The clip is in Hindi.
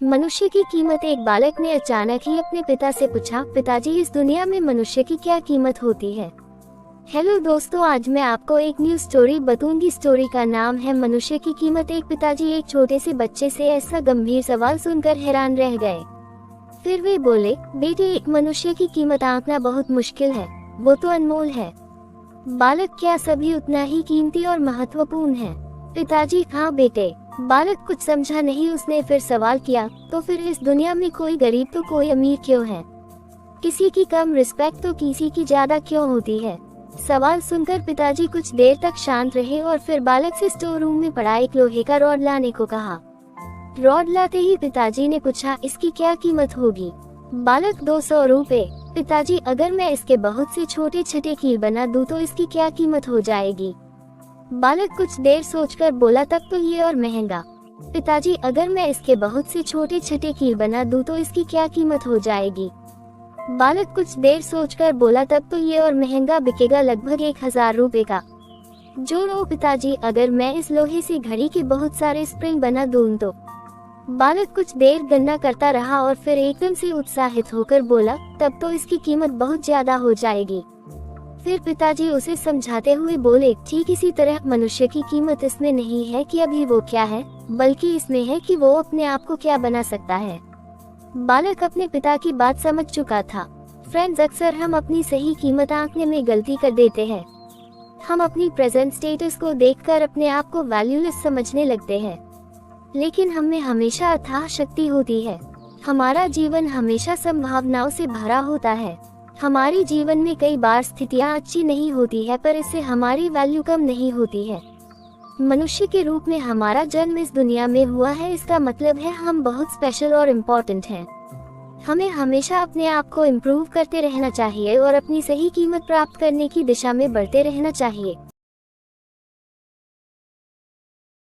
मनुष्य की कीमत। एक बालक ने अचानक ही अपने पिता से पूछा, पिताजी इस दुनिया में मनुष्य की क्या कीमत होती है। हेलो दोस्तों, आज मैं आपको एक न्यू स्टोरी बताऊंगी। स्टोरी का नाम है मनुष्य की कीमत। एक पिताजी एक छोटे से बच्चे से ऐसा गंभीर सवाल सुनकर हैरान रह गए। फिर वे बोले, बेटे, एक मनुष्य की कीमत आंकना बहुत मुश्किल है, वो तो अनमोल है। बालक, क्या सभी उतना ही कीमती और महत्वपूर्ण है? पिताजी, हाँ बेटे। बालक कुछ समझा नहीं। उसने फिर सवाल किया, तो फिर इस दुनिया में कोई गरीब तो कोई अमीर क्यों है? किसी की कम रिस्पेक्ट तो किसी की ज्यादा क्यों होती है? सवाल सुनकर पिताजी कुछ देर तक शांत रहे और फिर बालक से स्टोर रूम में पड़ा एक लोहे का रॉड लाने को कहा। रॉड लाते ही पिताजी ने पूछा, इसकी क्या कीमत होगी? बालक, 200 रुपए। पिताजी, अगर मैं इसके बहुत से छोटे छोटे कील बना दूं तो इसकी क्या कीमत हो जाएगी? बालक कुछ देर सोचकर बोला, तब तो ये और महंगा। पिताजी, अगर मैं इसके बहुत से छोटे छोटे कील बना दूं तो इसकी क्या कीमत हो जाएगी? बालक कुछ देर सोचकर बोला, तब तो ये और महंगा बिकेगा, लगभग 1000 रुपए का। जोड़ो पिताजी, अगर मैं इस लोहे से घड़ी के बहुत सारे स्प्रिंग बना दूं तो? बालक कुछ देर गणना करता रहा और फिर एकदम से उत्साहित होकर बोला, तब तो इसकी कीमत बहुत ज्यादा हो जाएगी। फिर पिताजी उसे समझाते हुए बोले, ठीक इसी तरह मनुष्य की कीमत इसमें नहीं है कि अभी वो क्या है, बल्कि इसमें है कि वो अपने आप को क्या बना सकता है। बालक अपने पिता की बात समझ चुका था। फ्रेंड्स, अक्सर हम अपनी सही कीमत आंकने में गलती कर देते हैं। हम अपनी प्रेजेंट स्टेटस को देखकर अपने आप को वैल्यूलेस समझने लगते हैं, लेकिन हम में हमेशा अथाह शक्ति होती है। हमारा जीवन हमेशा संभावनाओं से भरा होता है। हमारे जीवन में कई बार स्थितियां अच्छी नहीं होती है, पर इससे हमारी वैल्यू कम नहीं होती है। मनुष्य के रूप में हमारा जन्म इस दुनिया में हुआ है, इसका मतलब है हम बहुत स्पेशल और इम्पोर्टेंट हैं। हमें हमेशा अपने आप को इम्प्रूव करते रहना चाहिए और अपनी सही कीमत प्राप्त करने की दिशा में बढ़ते रहना चाहिए।